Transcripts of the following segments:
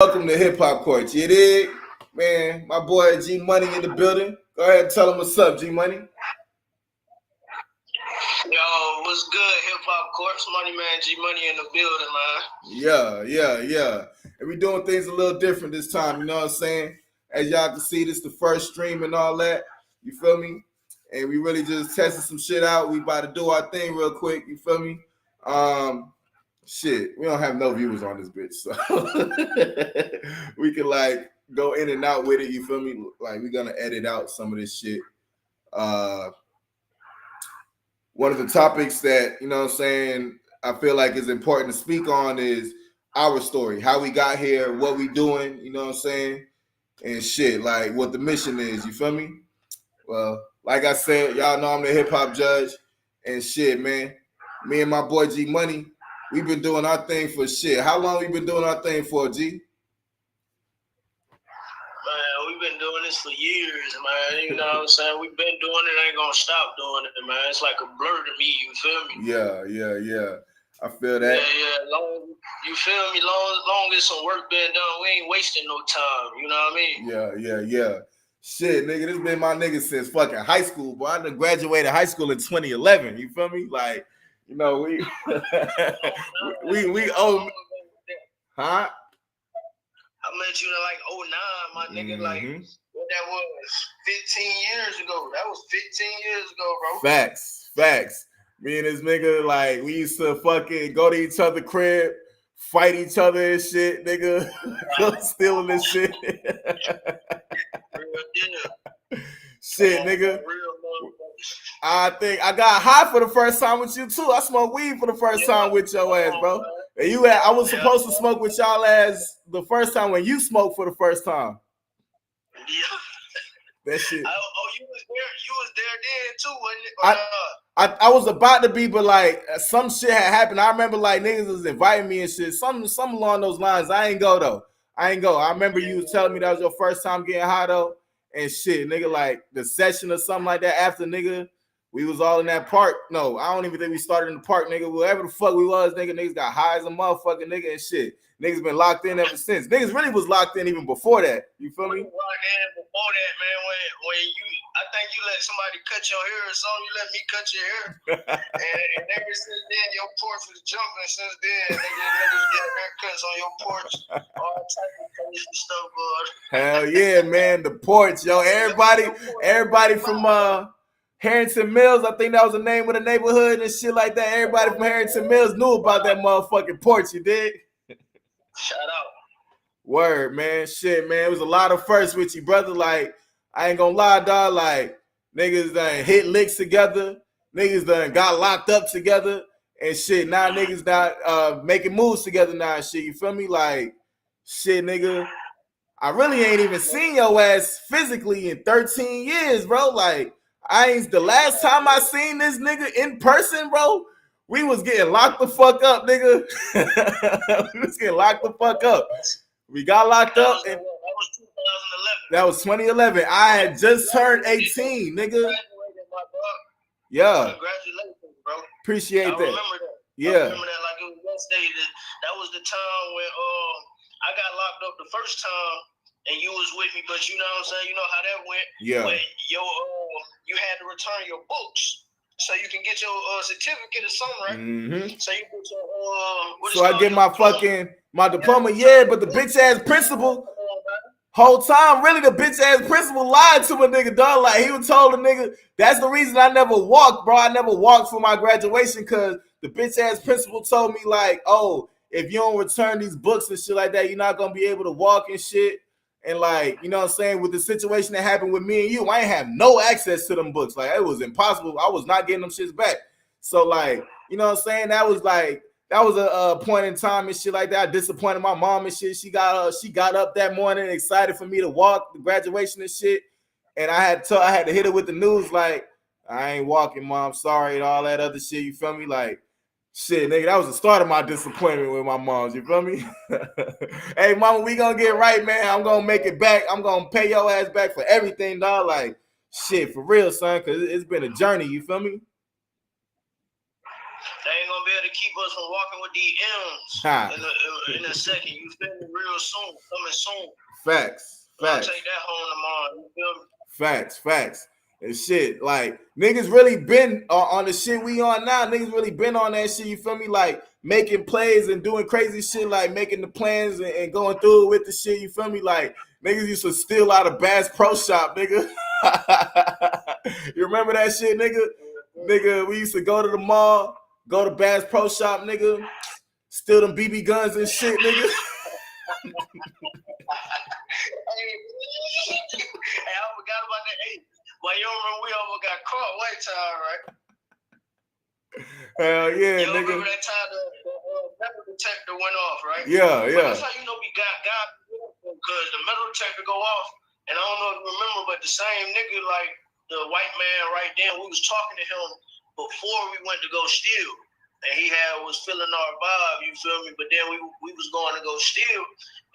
Welcome to Hip Hop Court. You dig? Man, my boy G Money in the building. Go ahead and tell him what's up, G Money. Yo, what's good, Hip Hop Courts? Money Man, G Money in the building, man. Yeah. And we doing things a little different this time, you know what I'm saying? As y'all can see, this the first stream and all that. You feel me? And we really just testing some shit out. We about to do our thing real quick, you feel me? Shit, we don't have no viewers on this bitch, so we can like go in and out with it, you feel me? Like we're gonna edit out some of this shit. One of the topics that, you know what I'm saying, I feel like is important to speak on is our story, how we got here, what we doing, you know what I'm saying, and shit, like what the mission is, you feel me? Well, like I said, y'all know I'm the hip hop judge, and shit, man, me and my boy G Money, we've been doing our thing for shit. How long we been doing our thing for, G? Man, we've been doing this for years, man. You know what I'm saying? We've been doing it, ain't gonna stop doing it, man. It's like a blur to me, you feel me? Yeah. I feel that. Yeah. You feel me? Long as some work been done, we ain't wasting no time. You know what I mean? Yeah. Shit, nigga, this been my nigga since fucking high school, boy. I done graduated high school in 2011. You feel me? Like, you know, we we owe. Huh? I met you in like 09, my nigga. Like, what that was 15 years ago. That was 15 years ago, bro. Facts. Me and this nigga, like, we used to fucking go to each other's crib, fight each other and shit, nigga. Stealing this shit. Shit, nigga. I think I got high for the first time with you too. I smoked weed for the first time with your ass, bro. And I was supposed to smoke with y'all ass the first time when you smoked for the first time. Yeah. That shit. You was there then too, wasn't it? I was about to be, but like some shit had happened. I remember like niggas was inviting me and shit. Some along those lines. I ain't go though. I remember you was telling me that was your first time getting high though. And shit, nigga, like the session or something like that after, nigga, we was all in that park. No, I don't even think we started in the park, nigga. Wherever the fuck we was, niggas got high as a motherfucker, nigga, and shit. Niggas been locked in ever since. Niggas really was locked in even before that. You feel me? Locked in before that, man. When I think you let somebody cut your hair or something, you let me cut your hair. and ever since then, your porch was jumping. Since then, niggas get haircuts on your porch. All type of crazy stuff, bud. Hell yeah, man. The porch, yo. Everybody from Harrington Mills, I think that was the name of the neighborhood and shit like that. Everybody from Harrington Mills knew about that motherfucking porch, you dig? Shout out. Word, man. Shit, man. It was a lot of firsts with you, brother. Like, I ain't gonna lie, dog. Like, niggas done hit licks together. Niggas done got locked up together. And shit, now niggas not making moves together now and shit. You feel me? Like, shit, nigga. I really ain't even seen your ass physically in 13 years, bro. Like, the last time I seen this nigga in person, bro, we was getting locked the fuck up, nigga. We was getting locked the fuck up. We got locked up. And that was 2011. That was 2011. I had just turned 18, nigga. Yeah. Congratulations, bro. Appreciate that. I remember that. Yeah. I remember that like it was yesterday. That was the time when I got locked up the first time. And you was with me, but you know what I'm saying? You know how that went? Yeah. But you had to return your books so you can get your certificate or something, right? Mm-hmm. So you get your so I get my diploma, yeah, but the bitch ass principal whole time, really the bitch ass principal lied to a nigga, dog. Like he was told a nigga, that's the reason I never walked, bro. I never walked for my graduation because the bitch ass principal told me like, oh, if you don't return these books and shit like that, you're not gonna be able to walk and shit. And like, you know what I'm saying, with the situation that happened with me and you, I ain't have no access to them books. Like, it was impossible. I was not getting them shits back. So like, you know what I'm saying? That was a point in time and shit like that. I disappointed my mom and shit. She got up that morning excited for me to walk the graduation and shit. And I had to hit her with the news like, I ain't walking, mom. Sorry, and all that other shit. You feel me? Like, shit, nigga, that was the start of my disappointment with my moms. You feel me? Hey, mama, we gonna get right, man. I'm gonna make it back. I'm gonna pay your ass back for everything, dog. Like, shit, for real, son, because it's been a journey. You feel me? They ain't gonna be able to keep us from walking with these M's in a second. You feel me? Real soon, coming soon. Facts. I'll take that home tomorrow. You feel me? Facts. And shit, like niggas really been on the shit we on now. Niggas really been on that shit. You feel me? Like making plays and doing crazy shit, like making the plans and going through it with the shit. You feel me? Like niggas used to steal out of Bass Pro Shop, nigga. You remember that shit, nigga? Nigga, we used to go to the mall, go to Bass Pro Shop, nigga, steal them BB guns and shit, nigga. Hey, I forgot about that. Hey, well, you remember we almost got caught one time, right? Hell yeah, you nigga. Remember that time the metal detector went off, right? Yeah. But that's how you know we got because the metal detector go off, and I don't know if you remember, but the same nigga, like the white man right then, we was talking to him before we went to go steal. And he was feeling our vibe, you feel me? But then we was going to go steal,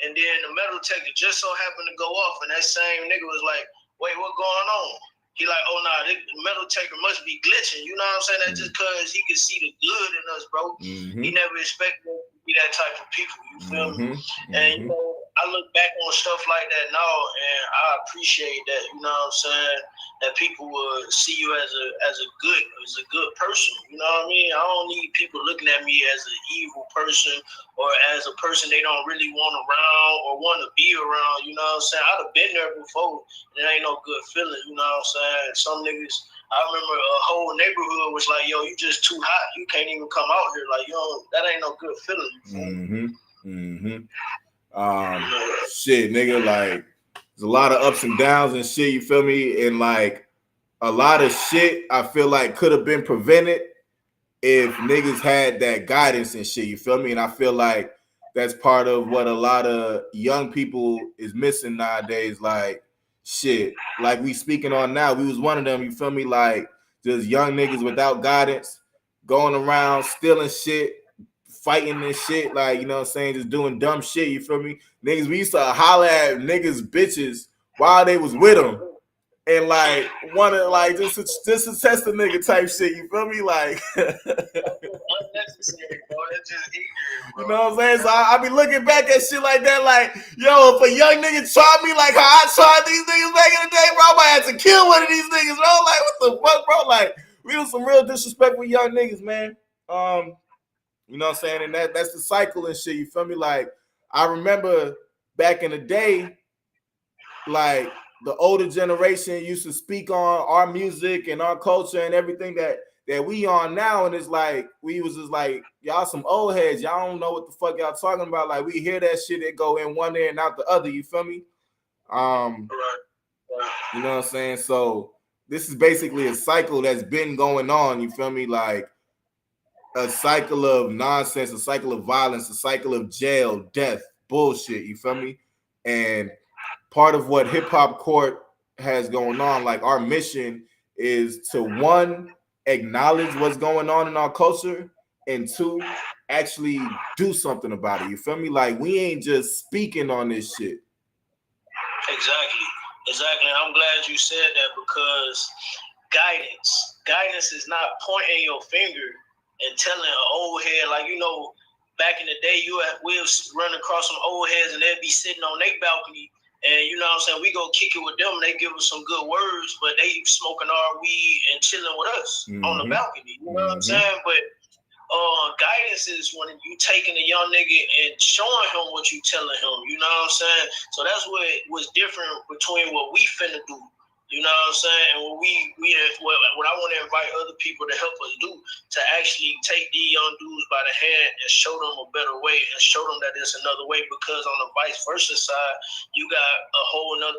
and then the metal detector just so happened to go off, and that same nigga was like, "Wait, what going on?" He like, "Oh nah, the metal detector must be glitching." You know what I'm saying? That's just cause he could see the good in us, bro. He never expected us to be that type of people. You feel me? And you know, I look back on stuff like that now, and I appreciate that. You know what I'm saying? That people would see you as a good person. You know what I mean? I don't need people looking at me as an evil person or as a person they don't really want around or want to be around. You know what I'm saying? I'd have been there before. And it ain't no good feeling. You know what I'm saying? Some niggas, I remember a whole neighborhood was like, "Yo, you just too hot. You can't even come out here." Like, yo, that ain't no good feeling. Shit, nigga, like there's a lot of ups and downs and shit, you feel me? And like a lot of shit I feel like could have been prevented if niggas had that guidance and shit, you feel me? And I feel like that's part of what a lot of young people is missing nowadays. Like shit, like we speaking on now, we was one of them, you feel me? Like just young niggas without guidance, going around stealing shit, fighting and shit, like, you know what I'm saying, just doing dumb shit, you feel me? Niggas, we used to holler at niggas bitches while they was with them. And like wanna like just to test the nigga type shit, you feel me? Like Unnecessary, bro. That's just ignorant, bro. you know what I'm saying? So I be looking back at shit like that, like, yo, if a young nigga tried me like how I tried these niggas back in the day, bro, I might have to kill one of these niggas, bro. Like, what the fuck, bro? Like, we was some real disrespectful young niggas, man. You know what I'm saying? And that's the cycle and shit, you feel me? Like, I remember back in the day, like the older generation used to speak on our music and our culture and everything that we on now, and it's like we was just like, y'all some old heads, y'all don't know what the fuck y'all talking about. Like we hear that shit, it go in one ear and out the other, you feel me? You know what I'm saying? So this is basically a cycle that's been going on, you feel me? Like a cycle of nonsense, a cycle of violence, a cycle of jail, death, bullshit, you feel me? And part of what Hip Hop Court has going on, like our mission is to one, acknowledge what's going on in our culture, and two, actually do something about it. You feel me? Like we ain't just speaking on this shit. Exactly. I'm glad you said that because guidance is not pointing your finger and telling an old head, like, you know, back in the day, we'll run across some old heads and they'll be sitting on their balcony. And you know what I'm saying? We go kick it with them. They give us some good words, but they smoking our weed and chilling with us on the balcony. You know what I'm saying? But guidance is when you taking a young nigga and showing him what you telling him. You know what I'm saying? So that's what was different between what we finna do. You know what I'm saying? And what I want to invite other people to help us do, to actually take these young dudes by the hand and show them a better way and show them that there's another way, because on the vice versa side, you got a whole nother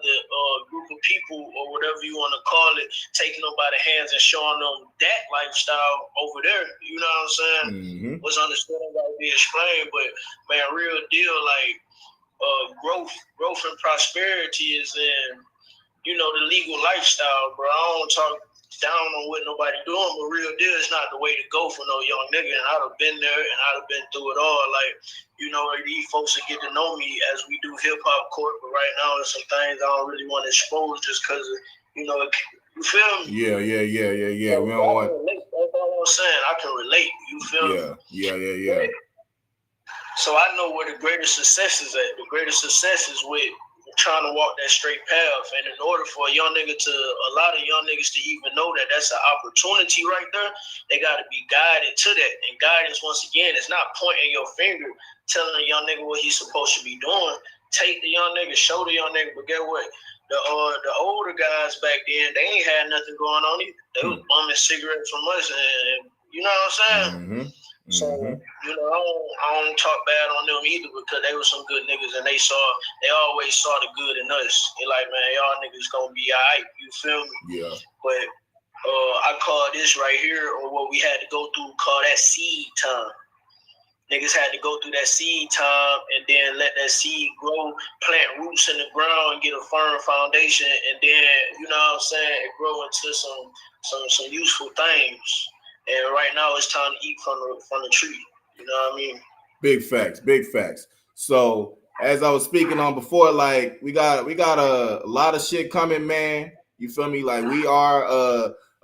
group of people or whatever you want to call it, taking them by the hands and showing them that lifestyle over there. You know what I'm saying? What's understanding that be explained, but man, real deal, like growth and prosperity is in, you know, the legal lifestyle, bro. I don't talk down on what nobody doing, but real deal is not the way to go for no young nigga. And I'd have been there and I'd have been through it all. Like, you know, these folks that get to know me as we do Hip Hop Court, but right now there's some things I don't really want to expose just because, you know, you feel me? Yeah. We don't want. That's all I I'm saying? I can relate. You feel me? Yeah. So I know where the greatest success is at. The greatest success is with trying to walk that straight path. And in order for a lot of young niggas to even know that that's an opportunity right there, they got to be guided to that. And guidance, once again, is not pointing your finger, telling a young nigga what he's supposed to be doing. Take the young nigga, show the young nigga, but get what? The older guys back then, they ain't had nothing going on either. They was bumming cigarettes from us, and you know what I'm saying? So, you know, I don't talk bad on them either because they were some good niggas and they always saw the good in us. They're like, man, y'all niggas gonna be all right, you feel me? Yeah. But I call this right here, or what we had to go through, call that seed time. Niggas had to go through that seed time and then let that seed grow, plant roots in the ground and get a firm foundation, and then, you know what I'm saying, it grow into some useful things. And right now it's time to eat from the tree. You know what I mean? Big facts. So as I was speaking on before, like we got a lot of shit coming, man. You feel me? Like we are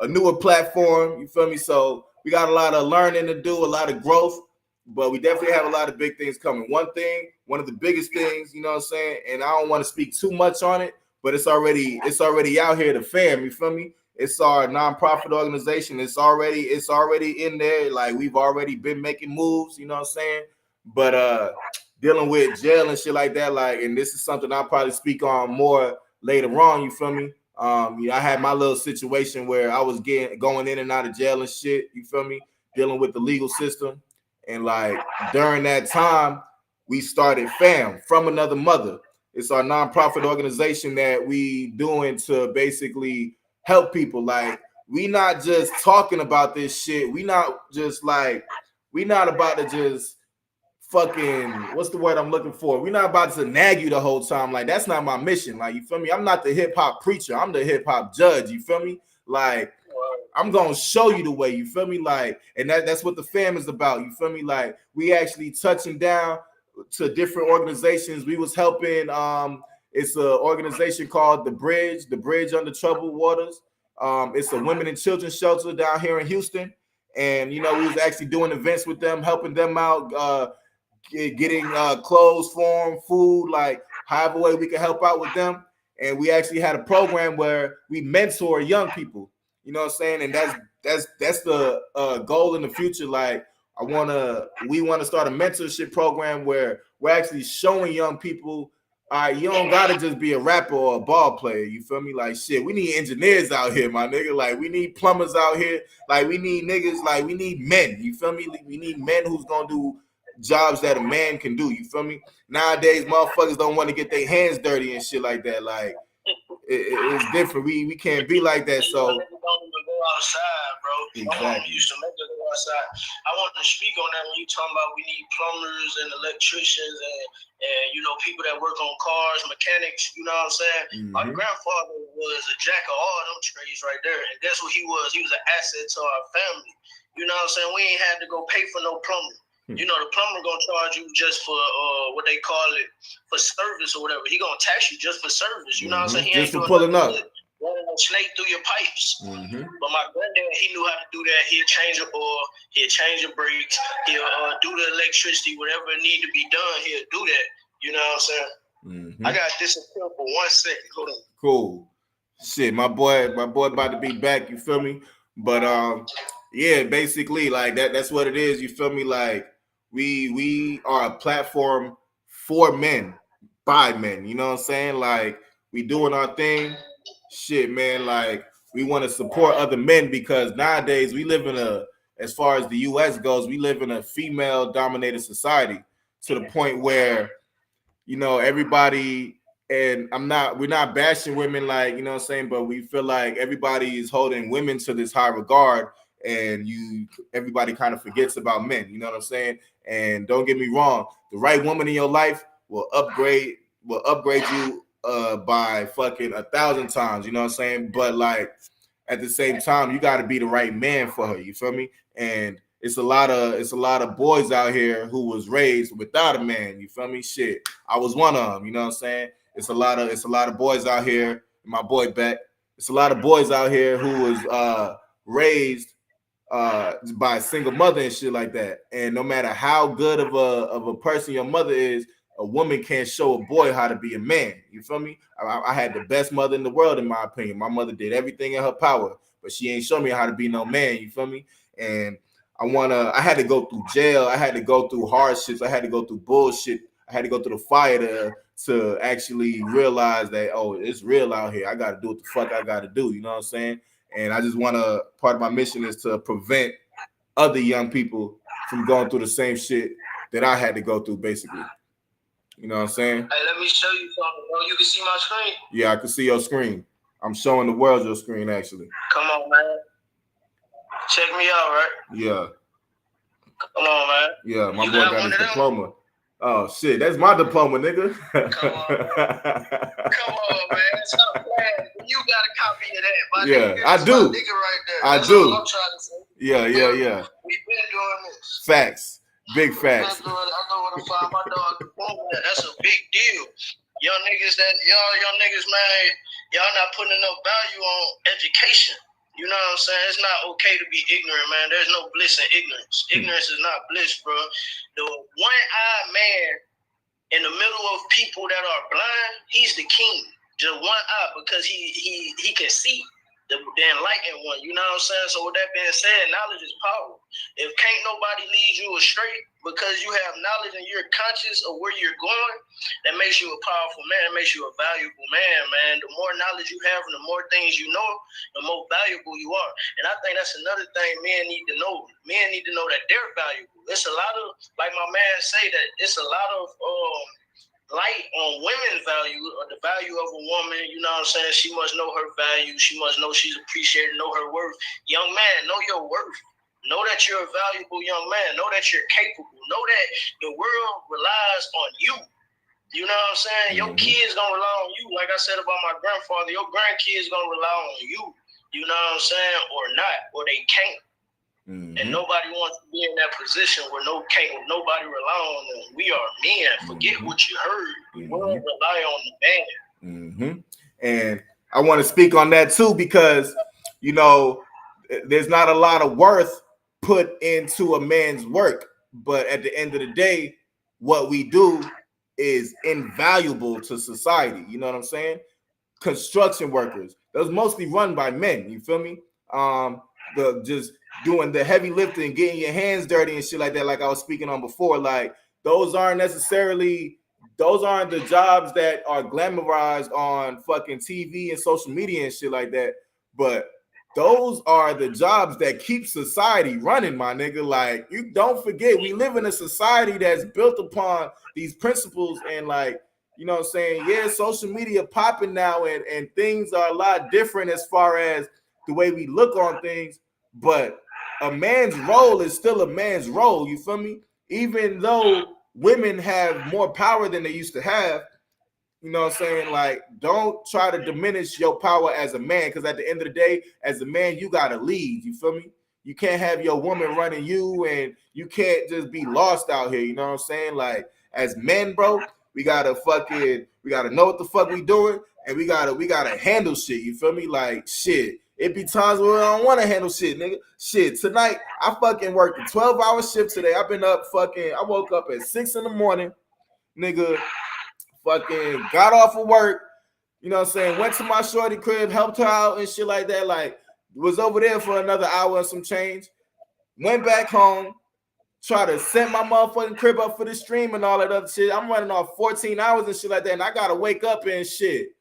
a newer platform. You feel me? So we got a lot of learning to do, a lot of growth, but we definitely have a lot of big things coming. One of the biggest things, you know what I'm saying, and I don't want to speak too much on it, but it's already out here, the fam. You feel me? It's our nonprofit organization. It's already in there. Like we've already been making moves, you know what I'm saying? But dealing with jail and shit like that, like, and this is something I'll probably speak on more later on, you feel me? I had my little situation where I was going in and out of jail and shit, you feel me? Dealing with the legal system. And like during that time, we started FAM, From Another Mother. It's our nonprofit organization that we doing to basically help people. Like we not just talking about this shit. We not about to just fucking, what's the word I'm looking for? We're not about to nag you the whole time. Like that's not my mission. Like, you feel me? I'm not the hip hop preacher. I'm the hip hop judge. You feel me? Like I'm gonna show you the way. You feel me? Like, and that's what the fam is about. You feel me? Like we actually touching down to different organizations. We was helping. It's an organization called The Bridge Under Troubled Waters. It's a women and children shelter down here in Houston, and we was actually doing events with them, helping them out, getting clothes for them, food, like however way we can help out with them. And we actually had a program where we mentor young people. You know what I'm saying? And that's the goal in the future. Like we want to start a mentorship program where we're actually showing young people, all right, you don't gotta just be a rapper or a ball player. You feel me? Like shit, we need engineers out here, my nigga. Like we need plumbers out here. Like we need niggas. Like we need men. You feel me? We need men who's gonna do jobs that a man can do. You feel me? Nowadays, motherfuckers don't want to get their hands dirty and shit like that. Like it's different. We can't be like that. So don't even go outside, bro. Exactly. Used to make us go outside. I want to speak on that when you talking about we need plumbers and electricians and people that work on cars, mechanics. You know what I'm saying? Mm-hmm. My grandfather was a jack of all them trades right there, and guess what he was? He was an asset to our family. You know what I'm saying? We ain't had to go pay for no plumber. You know, the plumber gonna charge you just for what they call it, for service or whatever. He gonna tax you just for service. You know what I'm saying? He just ain't for pulling up, running a snake through your pipes. Mm-hmm. But my granddad, he knew how to do that. He'll change your oil, he'll change your brakes, he'll do the electricity, whatever need to be done. He'll do that. You know what I'm saying? Mm-hmm. I got disappeared for 1 second. Hold on. Cool. Shit, my boy about to be back. You feel me? But yeah, basically like that's what it is. You feel me? Like we are a platform for men, by men. You know what I'm saying? Like we doing our thing. Shit, man. Like we want to support other men because nowadays we live in as far as the U.S. goes, we live in a female-dominated society to the point where everybody. And we're not bashing women, like, you know what I'm saying, but we feel like everybody is holding women to this high regard, and everybody kind of forgets about men, you know what I'm saying? And don't get me wrong, the right woman in your life will upgrade you by fucking 1,000 times, you know what I'm saying? But like at the same time, you got to be the right man for her, you feel me? And it's a lot of boys out here who was raised without a man, you feel me? Shit, I was one of them, you know what I'm saying? It's a lot of boys out here. My boy Beck. It's a lot of boys out here who was raised by a single mother and shit like that. And no matter how good of a person your mother is, a woman can't show a boy how to be a man. You feel me? I had the best mother in the world, in my opinion. My mother did everything in her power, but she ain't show me how to be no man. You feel me? And I had to go through jail. I had to go through hardships. I had to go through bullshit. I had to go through the fire to actually realize that, oh, it's real out here. I got to do what the fuck I got to do. You know what I'm saying? And I just want to, part of my mission is to prevent other young people from going through the same shit that I had to go through, basically. You know what I'm saying? Hey, let me show you something, bro. You can see my screen? Yeah, I can see your screen. I'm showing the world your screen, actually. Come on, man. Check me out, right? Yeah. Come on, man. Yeah, my boy got his diploma. Oh, shit. That's my diploma, nigga. Come on, man. Stop playing. You got a copy of that. My nigga, I do. My nigga right there. I That's do. All I'm trying to say. Yeah. We've been doing this. Facts. Big facts. I know where to find my dog diploma. That's a big deal. Y'all niggas, man, y'all not putting enough value on education. You know what I'm saying? It's not okay to be ignorant, man. There's no bliss in ignorance. Ignorance is not bliss, bro. The one-eyed man in the middle of people that are blind, he's the king. Just one eye, because he can see the enlightened one. You know what I'm saying? So with that being said, knowledge is power. If can't nobody lead you astray because you have knowledge and you're conscious of where you're going, that makes you a powerful man. It makes you a valuable man. The more knowledge you have and the more things you know, the more valuable you are. And I think that's another thing men need to know. Men need to know that they're valuable. It's a lot of, like my man say, that it's a lot of light on women's value, or the value of a woman. You know what I'm saying? She must know her value. She must know she's appreciated, know her worth. Young man, know your worth. Know that you're a valuable young man. Know that you're capable. Know that the world relies on you. You know what I'm saying? Your kids gonna rely on you. Like I said about my grandfather, your grandkids gonna rely on you. You know what I'm saying? Or not, or they can't. And nobody wants to be in that position where nobody rely on them. We are men. Forget what you heard. We don't rely on the man. And I want to speak on that too, because you know there's not a lot of worth put into a man's work, but at the end of the day, what we do is invaluable to society. You know what I'm saying? Construction workers, those mostly run by men. You feel me? Just doing the heavy lifting, getting your hands dirty and shit like that, like I was speaking on before. Like those aren't the jobs that are glamorized on fucking TV and social media and shit like that. But those are the jobs that keep society running, my nigga. Like, you don't forget, we live in a society that's built upon these principles, and like, you know what I'm saying? Yeah, social media popping now, and things are a lot different as far as the way we look on things, but a man's role is still a man's role, you feel me? Even though women have more power than they used to have, you know what I'm saying? Like, don't try to diminish your power as a man, because at the end of the day, as a man, you got to lead, you feel me? You can't have your woman running you, and you can't just be lost out here, you know what I'm saying? Like, as men, bro, we got to know what the fuck we doing, and we gotta handle shit, you feel me? Like, shit. It be times where I don't want to handle shit, nigga. Shit, tonight, I fucking worked a 12-hour shift today. I've been up I woke up at 6 in the morning, nigga, fucking got off of work, you know what I'm saying, went to my shorty crib, helped her out and shit like that, like, was over there for another hour and some change, went back home, try to set my motherfucking crib up for the stream and all that other shit. I'm running off 14 hours and shit like that, and I gotta wake up and shit.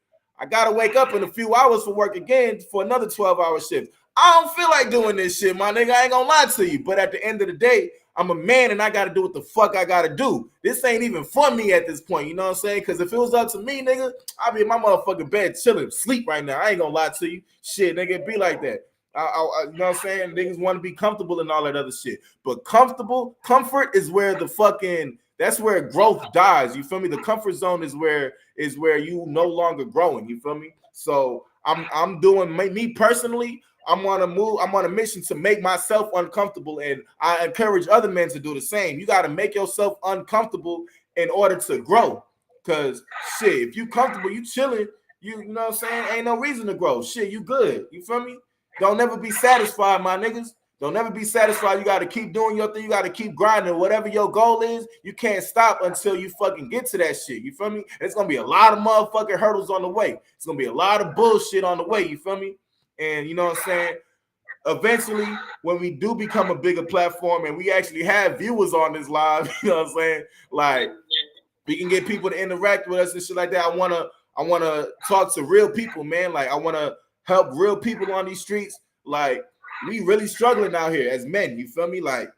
I gotta wake up in a few hours for work again for another 12-hour shift. I don't feel like doing this shit, my nigga. I ain't gonna lie to you. But at the end of the day, I'm a man and I gotta do what the fuck I gotta do. This ain't even for me at this point, you know what I'm saying? Because if it was up to me, nigga, I'd be in my motherfucking bed chilling, sleep right now. I ain't gonna lie to you. Shit, nigga, it be like that. You know what I'm saying? Niggas want to be comfortable and all that other shit. But comfort is where that's where growth dies. You feel me? The comfort zone is where you no longer growing. You feel me? So I'm doing me personally. I'm on a mission to make myself uncomfortable, and I encourage other men to do the same. You got to make yourself uncomfortable in order to grow. Cause shit, if you comfortable, you chilling, you know what I'm saying? Ain't no reason to grow. Shit, you good. You feel me? Don't never be satisfied, my niggas. Don't never be satisfied. You got to keep doing your thing. You got to keep grinding. Whatever your goal is, you can't stop until you fucking get to that shit. You feel me? It's going to be a lot of motherfucking hurdles on the way. It's going to be a lot of bullshit on the way. You feel me? And you know what I'm saying? Eventually, when we do become a bigger platform and we actually have viewers on this live, you know what I'm saying? Like, we can get people to interact with us and shit like that. I wanna talk to real people, man. Like, I wanna help real people on these streets. Like, we really struggling out here as men, you feel me? Like,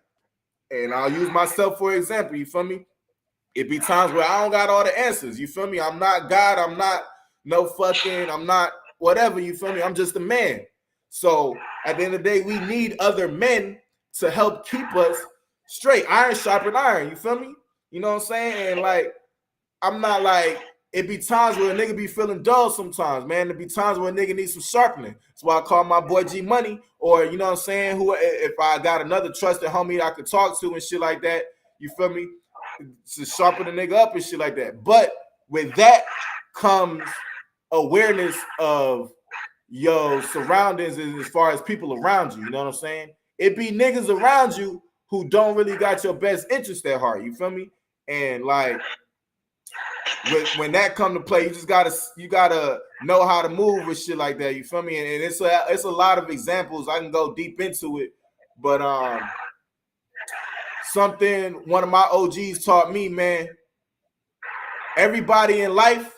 and I'll use myself for example, you feel me? It be times where I don't got all the answers, you feel me? I'm not God, I'm not I'm not whatever, you feel me? I'm just a man. So at the end of the day, we need other men to help keep us straight. Iron sharpen iron, you feel me? You know what I'm saying? And like, I'm not like, it be times where a nigga be feeling dull sometimes, man. It be times where a nigga needs some sharpening. That's why I call my boy G Money, or you know what I'm saying, who if I got another trusted homie that I could talk to and shit like that, you feel me? To sharpen the nigga up and shit like that. But with that comes awareness of your surroundings as far as people around you, you know what I'm saying? It be niggas around you who don't really got your best interest at heart, you feel me? And like, when that come to play, you gotta know how to move with shit like that. You feel me? And it's a lot of examples. I can go deep into it, but something one of my OGs taught me, man. Everybody in life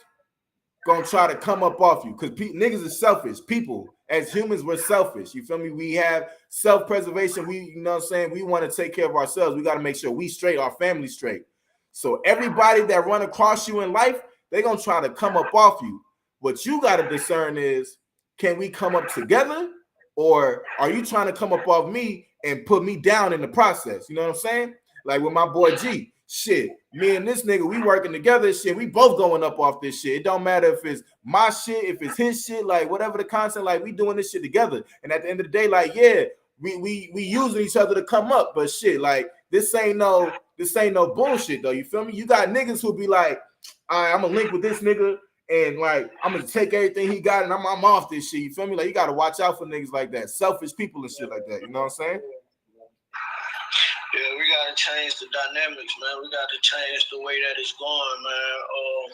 gonna try to come up off you because niggas is selfish. People, as humans, we're selfish. You feel me? We have self-preservation. You know what I'm saying? We want to take care of ourselves. We got to make sure we straight, our family straight. So everybody that run across you in life, they gonna try to come up off you. What you got to discern is, can we come up together, or are you trying to come up off me and put me down in the process? You know what I'm saying? Like with my boy G. Shit, me and this nigga, we working together. Shit, we both going up off this shit. It don't matter if it's my shit, if it's his shit, like whatever the content, like we doing this shit together. And at the end of the day, like, yeah, we using each other to come up, but shit, like this ain't no bullshit though. You feel me? You got niggas who be like, all right, I'm gonna link with this nigga, and like I'm gonna take everything he got, and I'm off this shit. You feel me? Like you gotta watch out for niggas like that, selfish people and shit like that. You know what I'm saying? Yeah, we gotta change the dynamics, man. We gotta change the way that it's going, man.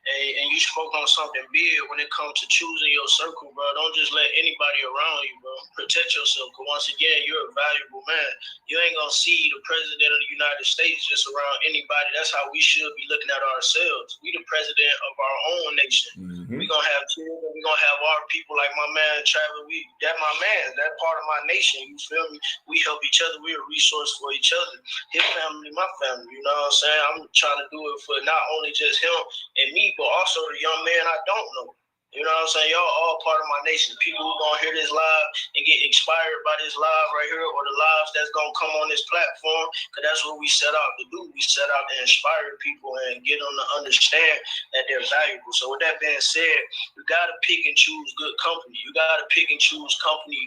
And you spoke on something big when it comes to choosing your circle, bro. Don't just let anybody around you, bro. Protect yourself, because once again, you're a valuable man. You ain't gonna see the president of the United States just around anybody. That's how we should be looking at ourselves. We the president of our own nation. Mm-hmm. We gonna have children. We gonna have our people, like my man Travis. That my man. That part of my nation. You feel me? We help each other. We're a resource for each other. His family, my family. You know what I'm saying? I'm trying to do it for not only just him and me, but also the young man I don't know. You know what I'm saying? Y'all all part of my nation. People who gonna hear this live and get inspired by this live right here, or the lives that's gonna come on this platform, because that's what we set out to do. We set out to inspire people and get them to understand that they're valuable. So with that being said, you gotta pick and choose good company. You gotta pick and choose company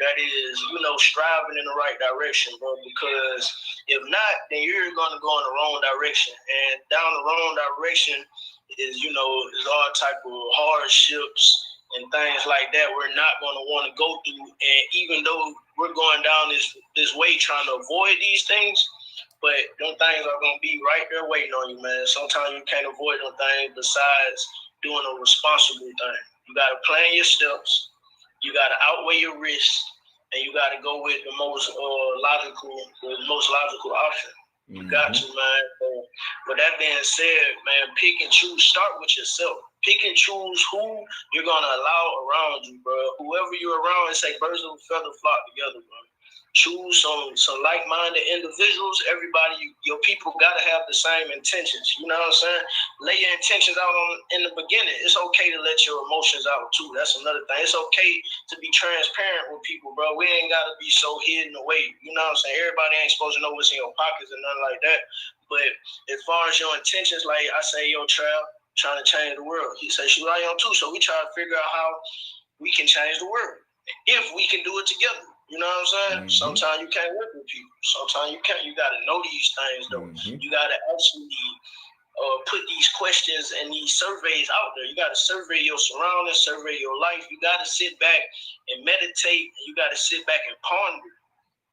that is, striving in the right direction, bro. Because if not, then you're gonna go in the wrong direction. And down the wrong direction is all type of hardships and things like that we're not going to want to go through. And even though we're going down this way trying to avoid these things, but them things are going to be right there waiting on you, man. Sometimes you can't avoid them things besides doing a responsible thing. You got to plan your steps. You got to outweigh your risks, and you got to go with the most logical option. You got to, man. But that being said, man, pick and choose. Start with yourself. Pick and choose who you're going to allow around you, bro. Whoever you're around, and say birds of a feather flock together, bro. Choose some like-minded individuals. Everybody, your people got to have the same intentions. You know what I'm saying? Lay your intentions out in the beginning. It's okay to let your emotions out too. That's another thing. It's okay to be transparent with people, bro. We ain't got to be so hidden away. You know what I'm saying? Everybody ain't supposed to know what's in your pockets and nothing like that. But as far as your intentions, like I say, yo, Trav, trying to change the world. He said, shoot, I am too. So we try to figure out how we can change the world if we can do it together. You know what I'm saying? Mm-hmm. Sometimes you can't work with people. Sometimes you can't. You got to know these things, though. Mm-hmm. You got to actually put these questions and these surveys out there. You got to survey your surroundings, survey your life. You got to sit back and meditate. And you got to sit back and ponder.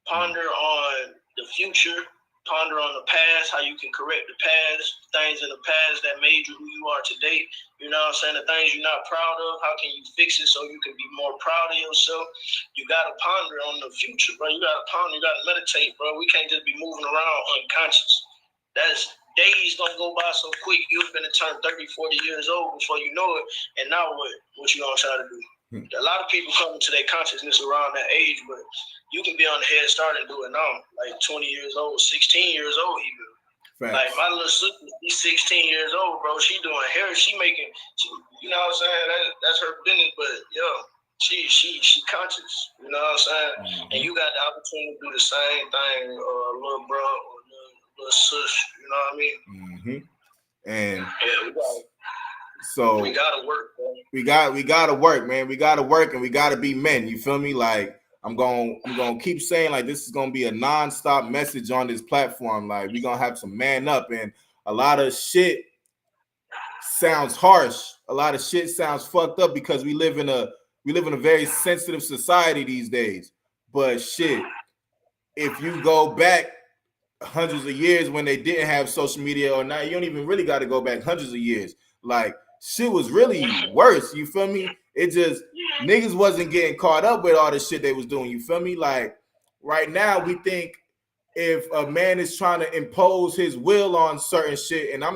Ponder on the future. Ponder on the past, how you can correct the past, things in the past that made you who you are today. You know what I'm saying? The things you're not proud of, how can you fix it so you can be more proud of yourself? You got to ponder on the future, bro. You got to ponder, you got to meditate, bro. We can't just be moving around unconscious. That's days gonna go by so quick. You're gonna turn 30, 40 years old before you know it. And now what? What you gonna try to do? A lot of people come into their consciousness around that age, but you can be on the head start and do it now, like 20 years old, 16 years old even. Facts. Like my little sister, she's 16 years old, bro. She doing hair, she making, you know what I'm saying? That's her business, but yo, she conscious, you know what I'm saying? Mm-hmm. And you got the opportunity to do the same thing, little bro or little sis, you know what I mean? Mm-hmm. And yeah, so we gotta work, bro. We gotta work, man. We gotta work, and we gotta be men. You feel me? Like I'm gonna keep saying, like, this is gonna be a non-stop message on this platform. Like, we're gonna have to man up, and a lot of shit sounds harsh. A lot of shit sounds fucked up because we live in a very sensitive society these days. But shit, if you go back hundreds of years when they didn't have social media or not, you don't even really got to go back hundreds of years. Like, shit was really worse. You feel me? It just niggas wasn't getting caught up with all the shit they was doing. You feel me? Like, right now we think if a man is trying to impose his will on certain shit, and I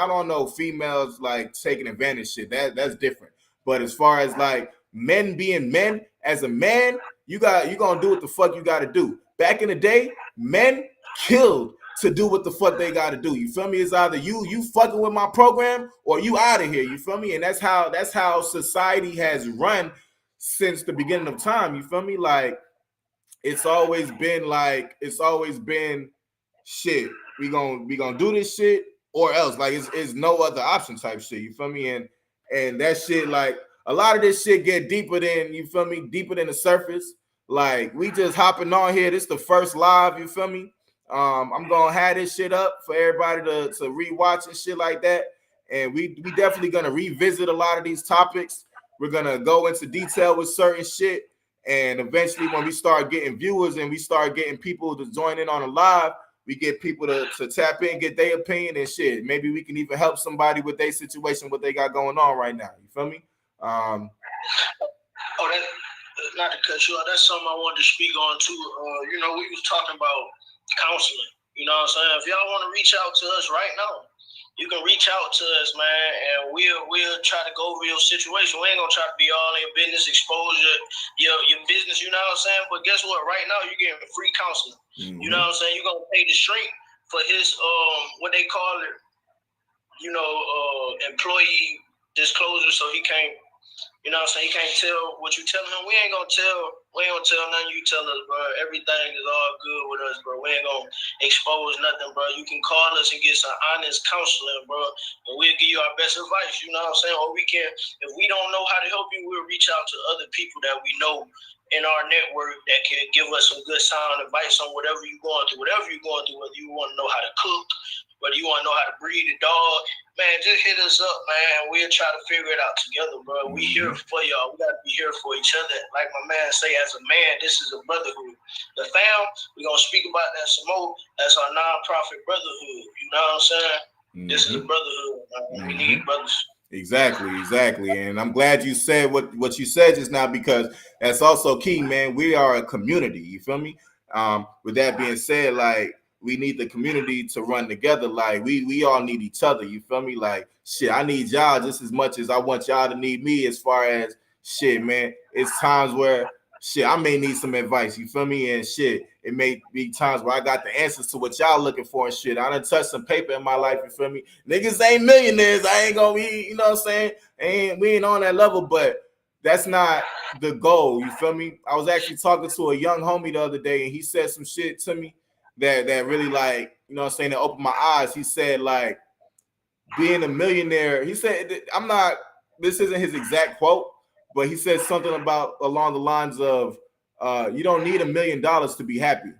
don't know females like taking advantage shit. That's different. But as far as like men being men, as a man, you gonna do what the fuck you gotta do. Back in the day, men killed to do what the fuck they gotta do. You feel me? It's either you fucking with my program or you out of here. You feel me? And that's how society has run since the beginning of time. You feel me? Like, it's always been shit. We gonna do this shit or else. Like, it's no other option type shit. You feel me? And that shit, like, a lot of this shit get deeper than, you feel me, deeper than the surface. Like, we just hopping on here. This the first live, you feel me? I'm gonna have this shit up for everybody to rewatch and shit like that. And we definitely gonna revisit a lot of these topics. We're gonna go into detail with certain shit. And eventually, when we start getting viewers and we start getting people to join in on a live, we get people to tap in, get their opinion and shit. Maybe we can even help somebody with their situation, what they got going on right now. You feel me? Not to cut you off, that's something I wanted to speak on too. We was talking about counseling. You know what I'm saying? If y'all want to reach out to us right now, you can reach out to us, man, and we'll try to go over your situation. We ain't gonna try to be all in your business, expose your business, you know what I'm saying? But guess what? Right now you're getting free counseling. Mm-hmm. You know what I'm saying? You're gonna pay the shrink for his what they call it, employee disclosure, so he can't. You know what I'm saying? He can't tell what you tell him. We ain't gonna tell nothing you tell us, bro. Everything is all good with us, bro. We ain't gonna expose nothing, bro. You can call us and get some honest counseling, bro. And we'll give you our best advice, you know what I'm saying? Or we can, if we don't know how to help you, we'll reach out to other people that we know in our network that can give us some good sound advice on whatever you're going through. Whether you want to know how to cook, whether you want to know how to breed a dog, man, just hit us up, man. We'll try to figure it out together, bro. We here for y'all. We got to be here for each other. Like my man say, as a man, this is a brotherhood. The fam, we're going to speak about that some more. That's our non-profit brotherhood. You know what I'm saying? Mm-hmm. This is a brotherhood, man. Mm-hmm. We need brothers. Exactly. And I'm glad you said what you said just now, because that's also key, man. We are a community. You feel me? With that being said, like, we need the community to run together. Like, we all need each other. You feel me? Like, shit, I need y'all just as much as I want y'all to need me. As far as shit, man, it's times where shit, I may need some advice. You feel me? And shit, it may be times where I got the answers to what y'all looking for and shit. I done touched some paper in my life. You feel me? Niggas ain't millionaires. I ain't gonna be, you know what I'm saying? We ain't on that level, but that's not the goal. You feel me? I was actually talking to a young homie the other day, and he said some shit to me that really, like, you know what I'm saying, that opened my eyes. He said, like, being a millionaire, he said, this isn't his exact quote, but he said something about along the lines of, you don't need $1 million to be happy.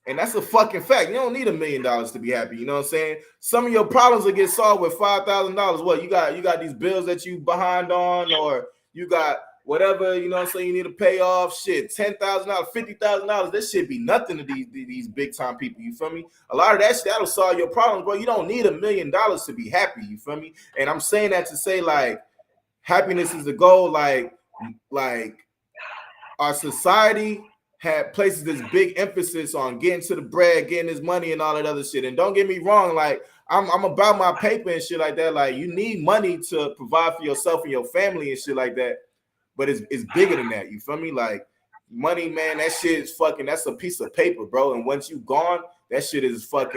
And that's a fucking fact. You don't need $1 million to be happy. You know what I'm saying? Some of your problems will get solved with $5,000. What, you got these bills that you behind on, or you got whatever, you know what I'm saying, you need to pay off, shit, $10,000, $50,000, that shit be nothing to these big time people, you feel me? A lot of that shit, that'll solve your problems, bro. You don't need $1 million to be happy, you feel me? And I'm saying that to say, like, happiness is the goal. Like our society places this big emphasis on getting to the bread, getting this money and all that other shit. And don't get me wrong, like I'm about my paper and shit like that. Like, you need money to provide for yourself and your family and shit like that. But it's bigger than that. You feel me? Like, money, man, that shit is fucking, that's a piece of paper, bro. And once you gone, that shit is up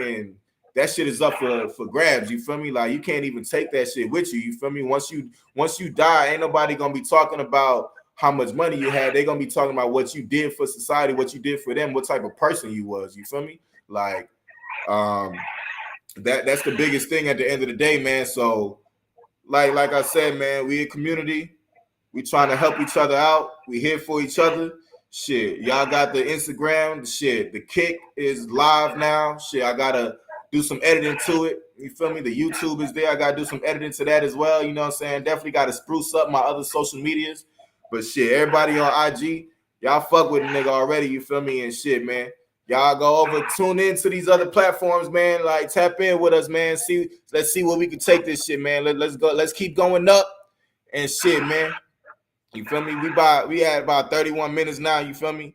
for grabs. You feel me? Like, you can't even take that shit with you. You feel me? Once you die, ain't nobody gonna be talking about how much money you had. They're gonna be talking about what you did for society, what you did for them, what type of person you was. You feel me? Like, that's the biggest thing at the end of the day, man. So like I said, man, we a community. We trying to help each other out. We here for each other. Shit, y'all got the Instagram. Shit, the Kick is live now. Shit, I gotta do some editing to it. You feel me? The YouTube is there. I gotta do some editing to that as well. You know what I'm saying? Definitely gotta spruce up my other social medias. But shit, everybody on IG, y'all fuck with the nigga already. You feel me? And shit, man. Y'all go over, tune in to these other platforms, man. Like, tap in with us, man. Let's see where we can take this shit, man. Let's go. Let's keep going up and shit, man. You feel me? We had about 31 minutes now, you feel me?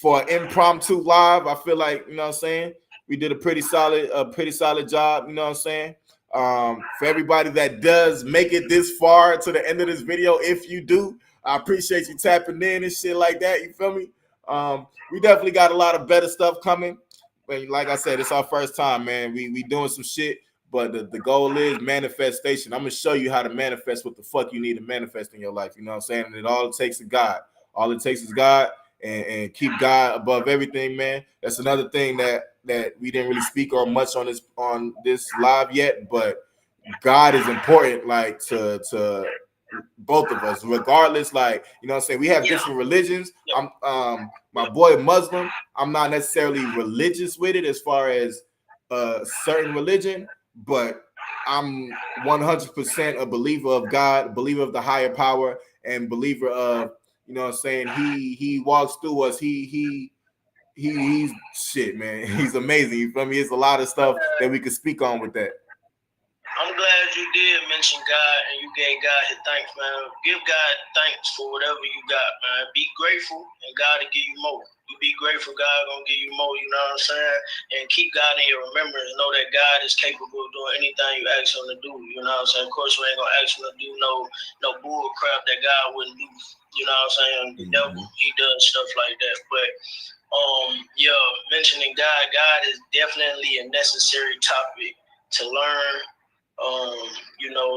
For an impromptu live, I feel like, you know what I'm saying? We did a pretty solid job, you know what I'm saying? For everybody that does make it this far to the end of this video, if you do, I appreciate you tapping in and shit like that, you feel me? We definitely got a lot of better stuff coming. But like I said, it's our first time, man. We doing some shit. But the goal is manifestation. I'm going to show you how to manifest what the fuck you need to manifest in your life. You know what I'm saying? And all it takes is God. All it takes is God, and keep God above everything, man. That's another thing that we didn't really speak on much on this live yet. But God is important, like, to both of us, regardless. Like, you know what I'm saying? We have different religions. I'm my boy Muslim. I'm not necessarily religious with it as far as a certain religion, but I'm 100% a believer of God, believer of the higher power, and believer of, you know what I'm saying, he walks through us. He's shit, man. He's amazing. You feel me? It's a lot of stuff that we could speak on with that. I'm glad you did mention God and you gave God his thanks, man. Give God thanks for whatever you got, man. Be grateful and God will give you more. You be grateful, God gonna give you more, you know what I'm saying? And keep God in your remembrance. Know that God is capable of doing anything you ask him to do, you know what I'm saying? Of course, we ain't gonna ask him to do no bull crap that God wouldn't do, you know what I'm saying? The devil, he does stuff like that. But mentioning God is definitely a necessary topic to learn,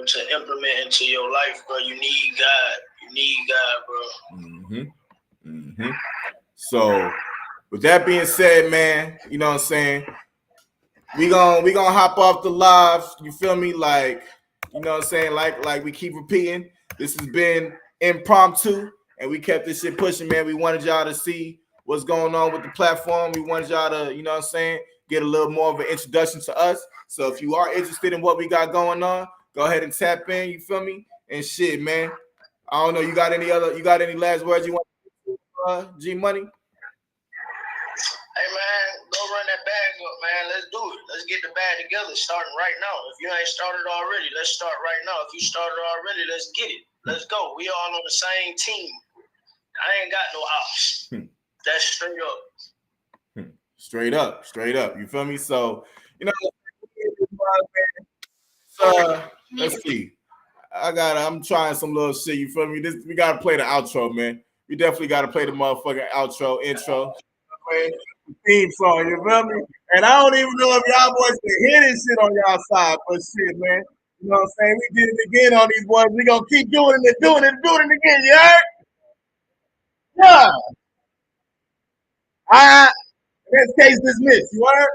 to implement into your life, bro. You need God. You need God, bro. So, with that being said, man, you know what I'm saying? We gonna hop off the live. You feel me? Like, you know what I'm saying? Like we keep repeating. This has been impromptu, and we kept this shit pushing, man. We wanted y'all to see what's going on with the platform. We wanted y'all to, you know what I'm saying, get a little more of an introduction to us. So if you are interested in what we got going on, go ahead and tap in, you feel me? And shit, man. I don't know, you got any last words you want to G Money? Hey, man, go run that bag up, man. Let's do it. Let's get the bag together starting right now. If you ain't started already, let's start right now. If you started already, let's get it. Let's go. We all on the same team. I ain't got no ops. That's straight up. Straight up. You feel me? So, you know, let's see. I'm trying some little shit, you feel me? We gotta play the outro, man. We definitely gotta play the motherfucking intro. Theme song, you feel me? And I don't even know if y'all boys can hear this shit on y'all side, but shit, man. You know what I'm saying? We did it again on these boys. We gonna keep doing it again, you heard? Yeah. All right. Next case dismissed, you heard?